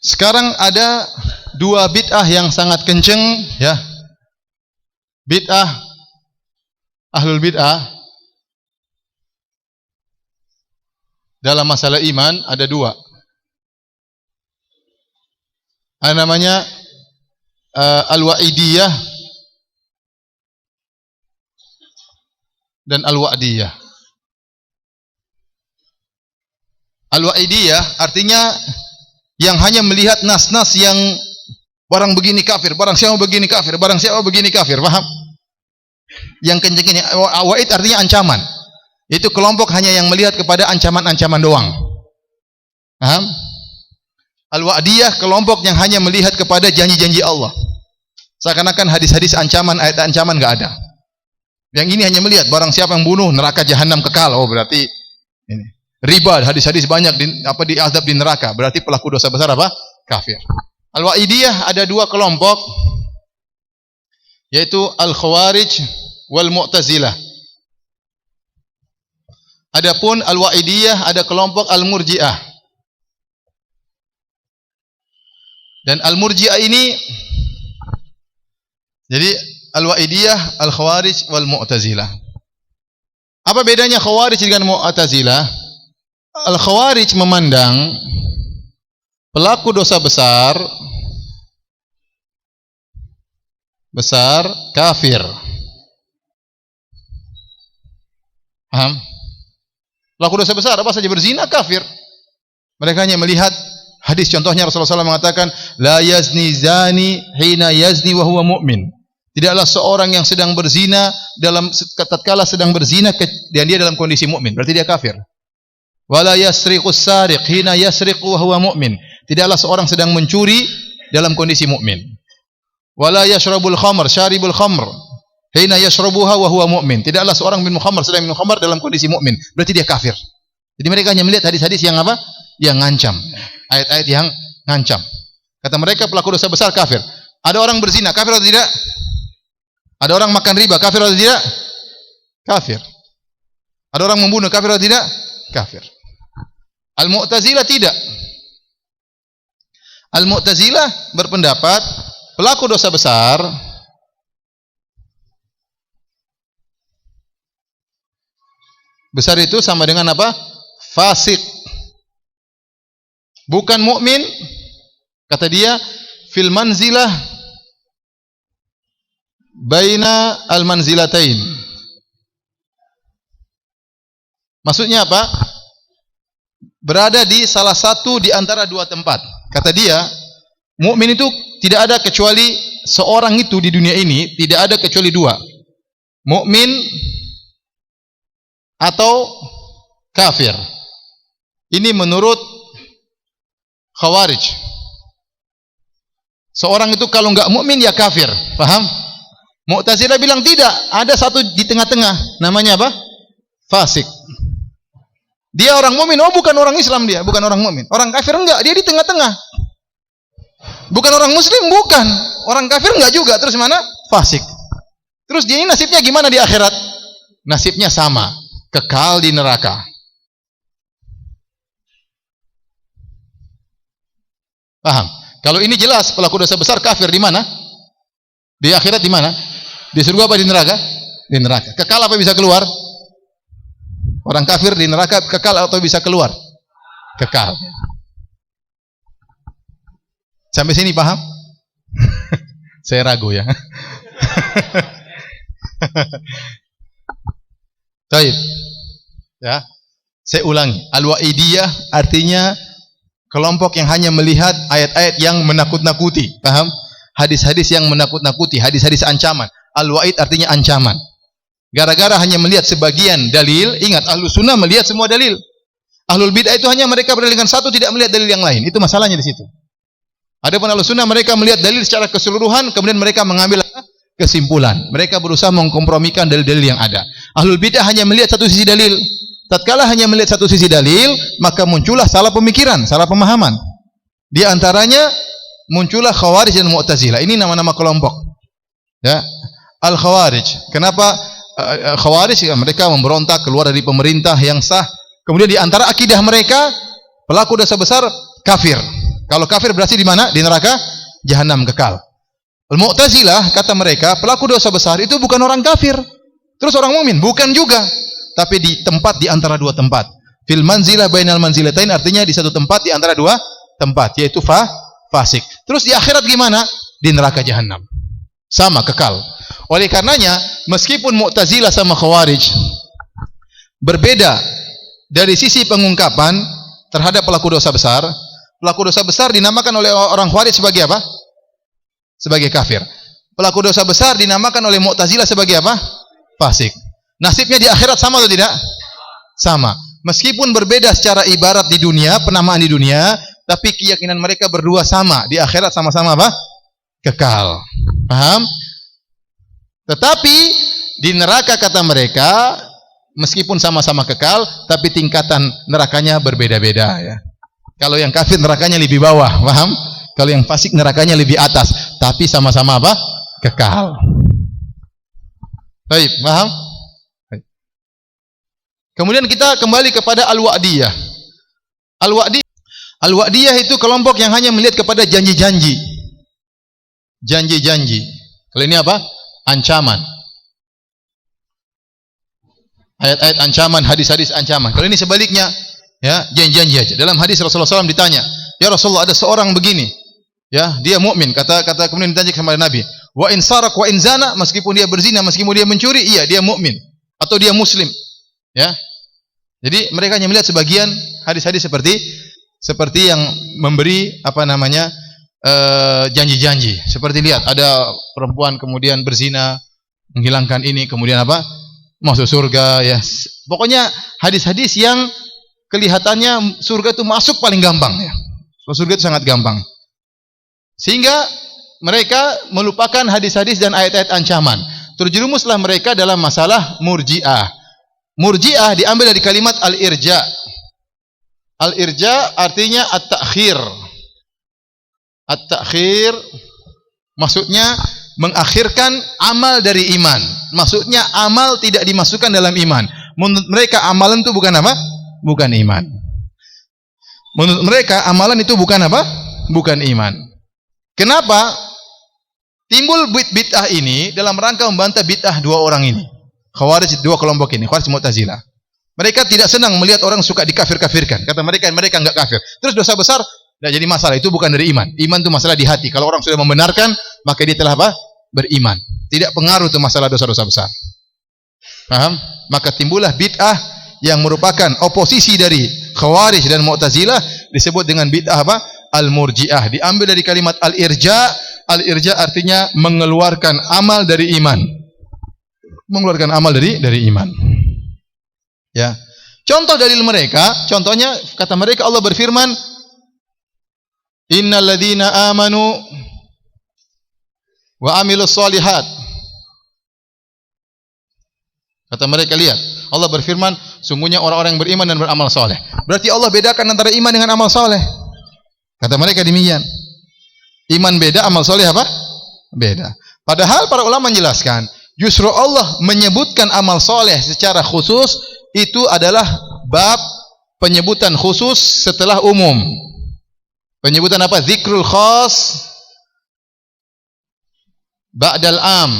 Sekarang ada dua bid'ah yang sangat kenceng, ya. Bid'ah ahlul bid'ah dalam masalah iman ada dua. Ada namanya al-wa'idiyah dan al-wa'diyah. Al-wa'idiyah artinya yang hanya melihat nas-nas yang barang begini kafir, barang siapa begini kafir, barang siapa begini kafir, paham? Yang kenceng ini wa'id artinya ancaman. Itu kelompok hanya yang melihat kepada ancaman-ancaman doang. Paham? Al-wa'diyah kelompok yang hanya melihat kepada janji-janji Allah. Seakan-akan hadis-hadis ancaman, ayat ancaman enggak ada. Yang ini hanya melihat barang siapa yang bunuh neraka jahanam kekal. Oh, berarti ini. Riba, hadis-hadis banyak diazab di neraka. Berarti pelaku dosa besar apa? Kafir. Al-wa'idiyah ada dua kelompok, yaitu al-khawarij wal mu'tazilah. Adapun al-wa'idiyah ada kelompok al-murji'ah. Dan al-murji'ah ini, jadi al-wa'idiyah, al-khawarij wal mu'tazilah. Apa bedanya khawarij dengan mu'tazilah? Al-khawarij memandang pelaku dosa besar kafir. Paham? Pelaku dosa besar apa saja berzina kafir. Mereka hanya melihat hadis, contohnya Rasulullah SAW mengatakan la yazni zani hina yazni wa huwa mu'min. Tidaklah seorang yang sedang berzina tatkala sedang berzina dan dia dalam kondisi mukmin, berarti dia kafir. Wala yasriqus sariq hina yasriqu wa huwa mu'min. Tidaklah seorang sedang mencuri dalam kondisi mukmin. Wala yashrabul khamr syaribul khamr hina yashrabuha wa huwa mu'min. Tidaklah seorang minum khamr sedang minum khamr dalam kondisi mukmin, berarti dia kafir. Jadi mereka hanya melihat hadis-hadis yang apa? Yang ngancam. Ayat-ayat yang ngancam. Kata mereka pelaku dosa besar kafir. Ada orang berzina kafir atau tidak? Ada orang makan riba kafir atau tidak? Kafir. Ada orang membunuh kafir atau tidak? Kafir. Al-Mu'tazilah tidak. Al-Mu'tazilah berpendapat pelaku dosa besar itu sama dengan apa? Fasik. Bukan mukmin. Kata dia fil manzilah baina al-manzilatain. Maksudnya apa? Berada di salah satu di antara dua tempat. Kata dia, mukmin itu tidak ada kecuali seorang itu di dunia ini, tidak ada kecuali dua. Mukmin atau kafir. Ini menurut khawarij. Seorang itu kalau enggak mukmin ya kafir, paham? Mu'tazilah bilang tidak, ada satu di tengah-tengah, namanya apa? Fasik. Dia orang mukmin, oh bukan orang Islam dia, bukan orang mukmin. Orang kafir enggak, dia di tengah-tengah. Bukan orang muslim, bukan. Orang kafir enggak juga, terus mana? Fasik. Terus dia ini nasibnya gimana di akhirat? Nasibnya sama, kekal di neraka. Paham? Kalau ini jelas pelaku dosa besar kafir di mana? Di akhirat di mana? Di surga apa di neraka? Di neraka. Kekal apa bisa keluar? Orang kafir di neraka kekal atau bisa keluar? Kekal. Sampai sini paham? Saya ragu ya. Baik. Ya. Saya ulangi. Al-wa'idiyah artinya kelompok yang hanya melihat ayat-ayat yang menakut-nakuti. Paham? Hadis-hadis yang menakut-nakuti, hadis-hadis ancaman. Al-wa'id artinya ancaman. Gara-gara hanya melihat sebagian dalil, ingat Ahlus Sunnah melihat semua dalil. Ahlul bid'ah itu hanya mereka berdalilkan satu, tidak melihat dalil yang lain. Itu masalahnya di situ. Adapun Ahlus Sunnah mereka melihat dalil secara keseluruhan, kemudian mereka mengambil kesimpulan. Mereka berusaha mengkompromikan dalil-dalil yang ada. Ahlul bid'ah hanya melihat satu sisi dalil. Tatkala hanya melihat satu sisi dalil, maka muncullah salah pemikiran, salah pemahaman. Di antaranya muncullah Khawarij dan Mu'tazilah. Ini nama-nama kelompok. Ya. Al-Khawarij. Kenapa Khawarij? Ya, mereka memberontak keluar dari pemerintah yang sah. Kemudian di antara akidah mereka, pelaku dosa besar kafir. Kalau kafir berarti di mana? Di neraka jahanam kekal. Al-Mu'tazilah kata mereka, pelaku dosa besar itu bukan orang kafir. Terus orang mukmin bukan juga, tapi di tempat di antara dua tempat. Fil manzilah bainal manzilatain, artinya di satu tempat di antara dua tempat, yaitu fasik. Terus di akhirat gimana? Di neraka jahanam. Sama kekal. Oleh karenanya, meskipun Mu'tazilah sama Khawarij berbeda dari sisi pengungkapan terhadap pelaku dosa besar dinamakan oleh orang Khawarij sebagai apa? Sebagai kafir. Pelaku dosa besar dinamakan oleh Mu'tazilah sebagai apa? Fasik. Nasibnya di akhirat sama atau tidak? Sama. Meskipun berbeda secara ibarat di dunia, penamaan di dunia, tapi keyakinan mereka berdua sama. Di akhirat sama-sama apa? Kekal. Paham? Tetapi di neraka kata mereka, meskipun sama-sama kekal, tapi tingkatan nerakanya berbeda-beda ya. Kalau yang kafir nerakanya lebih bawah, paham? Kalau yang fasik nerakanya lebih atas, tapi sama-sama apa? Kekal. Baik, paham? Baik. Kemudian kita kembali kepada Al-Wa'diyah. Al-Wa'diyah itu kelompok yang hanya melihat kepada janji-janji. Janji-janji. Kalau ini apa? Ancaman. Ayat-ayat ancaman, hadis-hadis ancaman. Kalau ini sebaliknya, ya, janji-janji aja. Dalam hadis Rasulullah SAW ditanya, ya Rasulullah, ada seorang begini, ya, dia mukmin. Kata kemudian ditanya kepada Nabi, wa in sarak wa in zana, meskipun dia berzina, meskipun dia mencuri, iya dia mukmin atau dia muslim, ya. Jadi mereka hanya melihat sebagian hadis-hadis seperti yang memberi apa namanya janji-janji. Seperti lihat ada perempuan kemudian berzina, menghilangkan ini, kemudian apa? Masuk surga, ya. Pokoknya hadis-hadis yang kelihatannya surga itu masuk paling gampang, ya. Surga itu sangat gampang. Sehingga mereka melupakan hadis-hadis dan ayat-ayat ancaman. Terjerumuslah mereka dalam masalah murji'ah. Murji'ah diambil dari kalimat al-irja. Al-irja artinya at-ta'khir. At-ta'khir maksudnya mengakhirkan amal dari iman. Maksudnya amal tidak dimasukkan dalam iman. Menurut mereka amalan itu bukan apa? Bukan iman. Menurut mereka amalan itu bukan apa? Bukan iman. Kenapa? Timbul bid'ah ini dalam rangka membantah bid'ah dua orang ini. Khawarij, dua kelompok ini, Khawarij Mu'tazilah. Mereka tidak senang melihat orang suka dikafir-kafirkan. Kata mereka enggak kafir. Terus dosa besar tidak jadi masalah, itu bukan dari iman. Iman itu masalah di hati. Kalau orang sudah membenarkan, maka dia telah apa? Beriman. Tidak pengaruh itu masalah dosa-dosa besar. Paham? Maka timbullah bid'ah yang merupakan oposisi dari Khawarij dan Mu'tazilah, disebut dengan bid'ah apa? Al-Murji'ah. Diambil dari kalimat al-irja. Al-irja artinya mengeluarkan amal dari iman. Mengeluarkan amal dari iman. Ya. Contoh dalil mereka, contohnya kata mereka Allah berfirman, innal ladzina amanu wa amilus solihat. Kata mereka, lihat, Allah berfirman, sungguhnya orang-orang yang beriman dan beramal soleh. Berarti Allah bedakan antara iman dengan amal soleh. Kata mereka demikian. Iman beda, amal soleh apa? Beda. Padahal para ulama menjelaskan, justru Allah menyebutkan amal soleh secara khusus, itu adalah bab penyebutan khusus setelah umum. Penyebutan apa? Zikrul khas ba'dal am.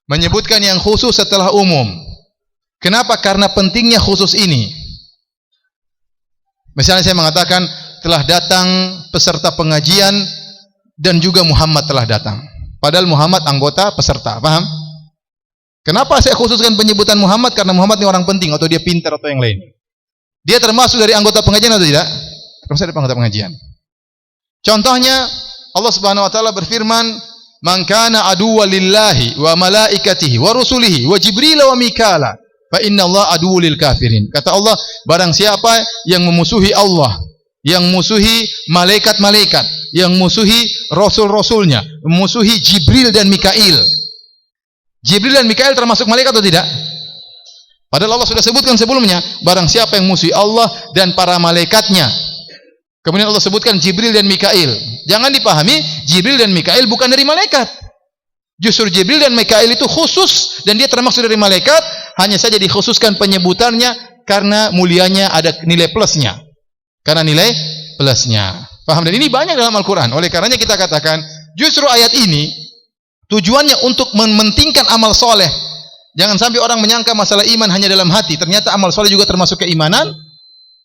Menyebutkan yang khusus setelah umum. Kenapa? Karena pentingnya khusus ini. Misalnya saya mengatakan, telah datang peserta pengajian dan juga Muhammad telah datang. Padahal Muhammad anggota peserta, paham? Kenapa saya khususkan penyebutan Muhammad? Karena Muhammad ini orang penting, atau dia pintar atau yang lain. Dia termasuk dari anggota pengajian atau tidak? Termasuk dari anggota pengajian. Contohnya Allah Subhanahu wa taala berfirman, "Man kana aduwwan lillahi wa malaikatihi wa rusulihi wa Jibril wa Mikala, fa innallaha aduwwul lil kafirin." Kata Allah, barang siapa yang memusuhi Allah, yang memusuhi malaikat-malaikat, yang memusuhi rasul-rasulnya, memusuhi Jibril dan Mikail. Jibril dan Mikail termasuk malaikat atau tidak? Padahal Allah sudah sebutkan sebelumnya, barang siapa yang musuhi Allah dan para malaikatnya. Kemudian Allah sebutkan Jibril dan Mikail. Jangan dipahami Jibril dan Mikail bukan dari malaikat. Justru Jibril dan Mikail itu khusus dan dia termasuk dari malaikat, hanya saja dikhususkan penyebutannya karena mulianya ada nilai plusnya. Karena nilai plusnya. Paham? Dan ini banyak dalam Al-Quran. Oleh karenanya kita katakan, justru ayat ini tujuannya untuk mementingkan amal soleh. Jangan sampai orang menyangka masalah iman hanya dalam hati. Ternyata amal soleh juga termasuk keimanan.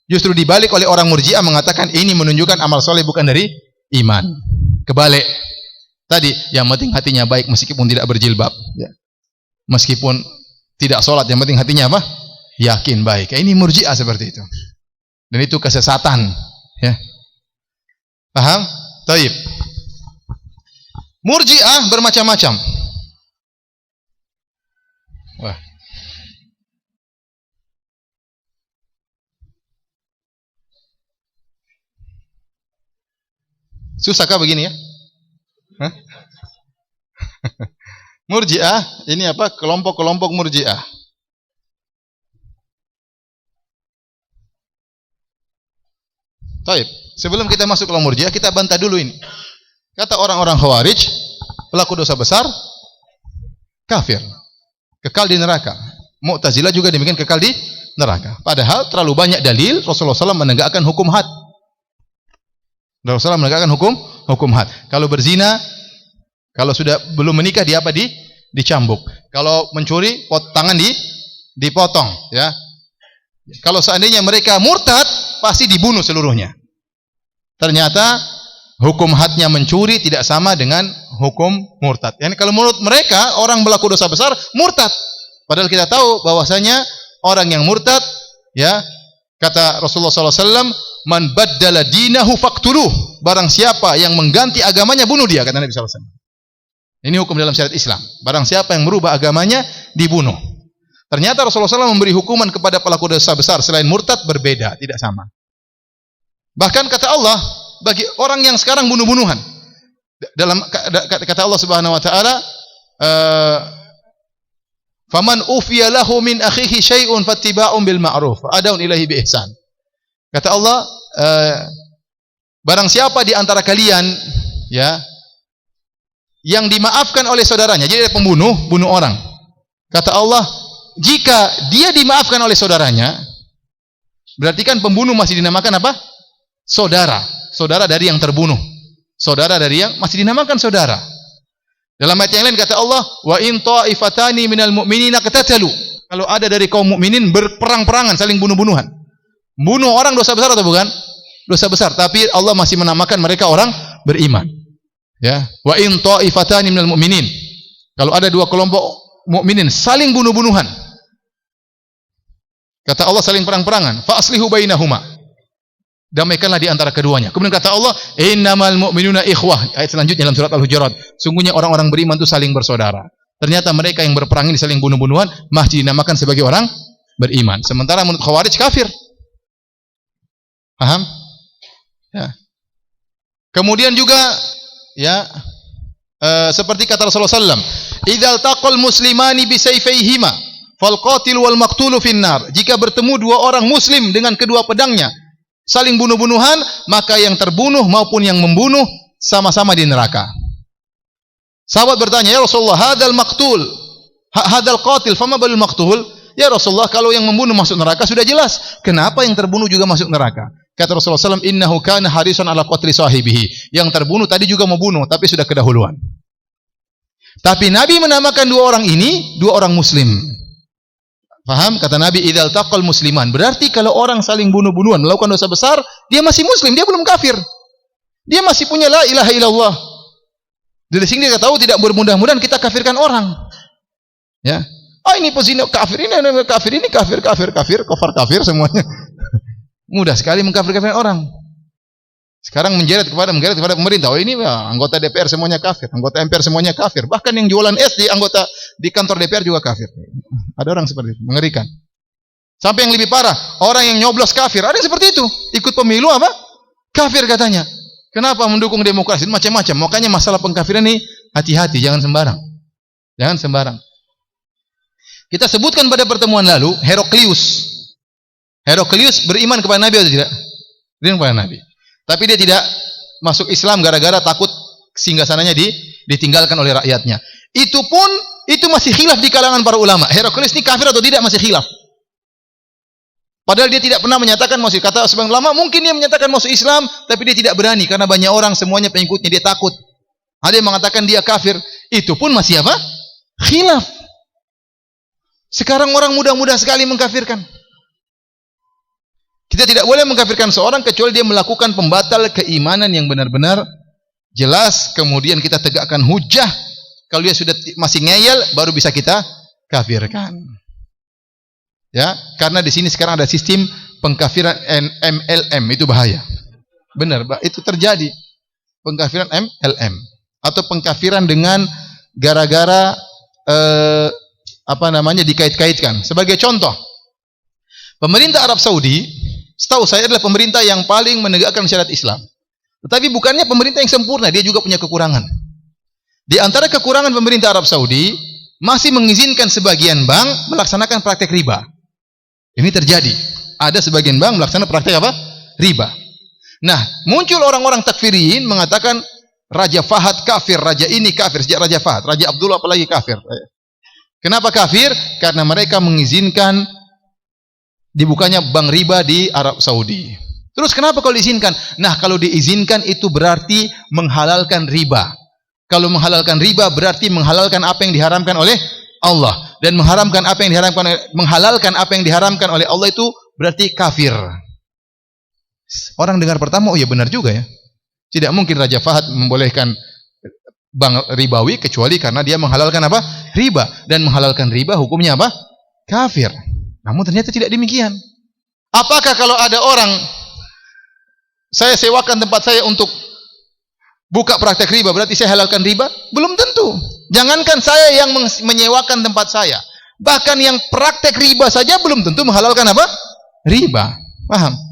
Justru dibalik oleh orang Murji'ah mengatakan ini menunjukkan amal soleh bukan dari iman. Kebalik. Tadi, yang penting hatinya baik meskipun tidak berjilbab. Ya. Meskipun tidak sholat, yang penting hatinya apa? Yakin baik. Ini Murji'ah seperti itu. Dan itu kesesatan. Ya. Paham? Taib. Murji'ah bermacam-macam. Wah. Susahkah begini ya? Hah? Murji'ah, ini apa? Kelompok-kelompok Murji'ah. Taib. Sebelum kita masuk ke Murji'ah, kita bantah dulu ini. Kata orang-orang Khawarij, pelaku dosa besar, kafir, kekal di neraka. Mu'tazilah juga demikian, kekal di neraka. Padahal terlalu banyak dalil Rasulullah SAW menegakkan hukum had. Rasulullah menegakkan hukum had. Kalau berzina, kalau sudah belum menikah dia apa? Dicambuk. Kalau mencuri, tangan dipotong. Ya. Kalau seandainya mereka murtad, pasti dibunuh seluruhnya. Ternyata hukum hadnya mencuri tidak sama dengan hukum murtad. Yani kalau menurut mereka orang berlaku dosa besar murtad. Padahal kita tahu bahwasanya orang yang murtad, ya, kata Rasulullah SAW, man baddala dinahu faqtuluh. Barang siapa yang mengganti agamanya bunuh dia, kata Nabi SAW. Ini hukum dalam syariat Islam. Barang siapa yang merubah agamanya dibunuh. Ternyata Rasulullah SAW memberi hukuman kepada pelaku dosa besar selain murtad berbeda, tidak sama. Bahkan kata Allah, bagi orang yang sekarang bunuh-bunuhan, dalam kata Allah Subhanahu wa taala, faman ufiya lahu min akhihi syai'un fattiba'un bil ma'ruf adaun ilahi bi ihsan. Kata Allah, barang siapa di antara kalian, ya, yang dimaafkan oleh saudaranya, jadi ada pembunuh, bunuh orang. Kata Allah, jika dia dimaafkan oleh saudaranya, berarti kan pembunuh masih dinamakan apa? Saudara. Saudara dari yang terbunuh. Saudara dari yang masih dinamakan saudara. Dalam ayat yang lain kata Allah, wa in ta'ifatani minal mu'minina qatatalu. Kalau ada dari kaum mukminin berperang-perangan, saling bunuh-bunuhan. Bunuh orang dosa besar atau bukan? Dosa besar, tapi Allah masih menamakan mereka orang beriman. Ya, wa in ta'ifatani minal mu'minin. Kalau ada dua kelompok mukminin saling bunuh-bunuhan. Kata Allah saling perang-perangan, fa aslihu bainahuma. Damaikanlah di antara keduanya. Kemudian kata Allah, innamal mu'minuna ikhwah. Ayat selanjutnya dalam surat Al-Hujurat. Sungguhnya orang-orang beriman itu saling bersaudara. Ternyata mereka yang berperang ini saling bunuh-bunuhan masih dinamakan sebagai orang beriman. Sementara menurut Khawarij kafir. Paham? Ya. Kemudian juga ya seperti kata Rasulullah SAW, idzal taqal muslimani bisayfayhima fal qatil wal maqtulu finnar. Jika bertemu dua orang muslim dengan kedua pedangnya saling bunuh-bunuhan, maka yang terbunuh maupun yang membunuh sama-sama di neraka. Sahabat bertanya, ya Rasulullah, hadal maqtul, hadal qatil, fama balul maqtul? Ya Rasulullah, kalau yang membunuh masuk neraka sudah jelas. Kenapa yang terbunuh juga masuk neraka? Kata Rasulullah SAW, innahu kana harisan ala qatli sahibihi. Yang terbunuh tadi juga mau bunuh, tapi sudah kedahuluan. Tapi Nabi menamakan dua orang ini, dua orang muslim. Faham? Kata Nabi, idzal taqal musliman. Berarti kalau orang saling bunuh-bunuhan, melakukan dosa besar, dia masih muslim, dia belum kafir. Dia masih punya la ilaha illallah. Dari sini dia tahu tidak bermudah-mudahan kita kafirkan orang. Ya. Ini pezina kafir, ini kafir, kafir semuanya. Mudah sekali mengkafirkan orang. Sekarang menggeret kepada pemerintah. Oh ini ya, anggota DPR semuanya kafir, anggota MPR semuanya kafir. Bahkan yang jualan es di anggota di kantor DPR juga kafir. Ada orang seperti itu, mengerikan. Sampai yang lebih parah, orang yang nyoblos kafir. Ada yang seperti itu, ikut pemilu apa? Kafir katanya. Kenapa mendukung demokrasi? Macam-macam. Makanya masalah pengkafiran ini hati-hati, jangan sembarang. Jangan sembarang. Kita sebutkan pada pertemuan lalu, Heraklius. Heraklius beriman kepada Nabi atau tidak? Beriman kepada Nabi. Tapi dia tidak masuk Islam gara-gara takut singgasananya ditinggalkan oleh rakyatnya. Itu pun itu masih khilaf di kalangan para ulama. Heraklius ini kafir atau tidak masih khilaf. Padahal dia tidak pernah menyatakan masuk. Kata sebagian ulama, mungkin dia menyatakan masuk Islam, tapi dia tidak berani karena banyak orang semuanya pengikutnya, dia takut. Ada yang mengatakan dia kafir, itu pun masih apa? Khilaf. Sekarang orang mudah-mudah sekali mengkafirkan. Kita tidak boleh mengkafirkan seorang kecuali dia melakukan pembatal keimanan yang benar-benar jelas, kemudian kita tegakkan hujah. Kalau dia sudah masih ngeyel, baru bisa kita kafirkan. Ya, karena di sini sekarang ada sistem pengkafiran MLM, itu bahaya. Benar, itu terjadi. Pengkafiran MLM atau pengkafiran dengan gara-gara dikait-kaitkan. Sebagai contoh, pemerintah Arab Saudi, setahu saya adalah pemerintah yang paling menegakkan syariat Islam. Tetapi bukannya pemerintah yang sempurna, dia juga punya kekurangan. Di antara kekurangan pemerintah Arab Saudi, masih mengizinkan sebagian bank melaksanakan praktek riba. Ini terjadi. Ada sebagian bank melaksanakan praktek apa? Riba. Nah, muncul orang-orang takfirin mengatakan Raja Fahad kafir, raja ini kafir, sejak Raja Fahad, Raja Abdullah apalagi kafir. Kenapa kafir? Karena mereka mengizinkan dibukanya bank riba di Arab Saudi. Terus kenapa kalau diizinkan? Nah, kalau diizinkan itu berarti menghalalkan riba. Kalau menghalalkan riba berarti menghalalkan apa yang diharamkan oleh Allah, dan menghalalkan apa yang diharamkan oleh Allah itu berarti kafir. Orang dengar pertama, oh ya benar juga ya. Tidak mungkin Raja Fahad membolehkan bank ribawi kecuali karena dia menghalalkan apa? Riba, dan menghalalkan riba hukumnya apa? Kafir. Namun ternyata tidak demikian. Apakah kalau ada orang, saya sewakan tempat saya untuk buka praktek riba, berarti saya halalkan riba? Belum tentu. Jangankan saya yang menyewakan tempat saya, bahkan yang praktek riba saja belum tentu menghalalkan apa? Riba. Paham?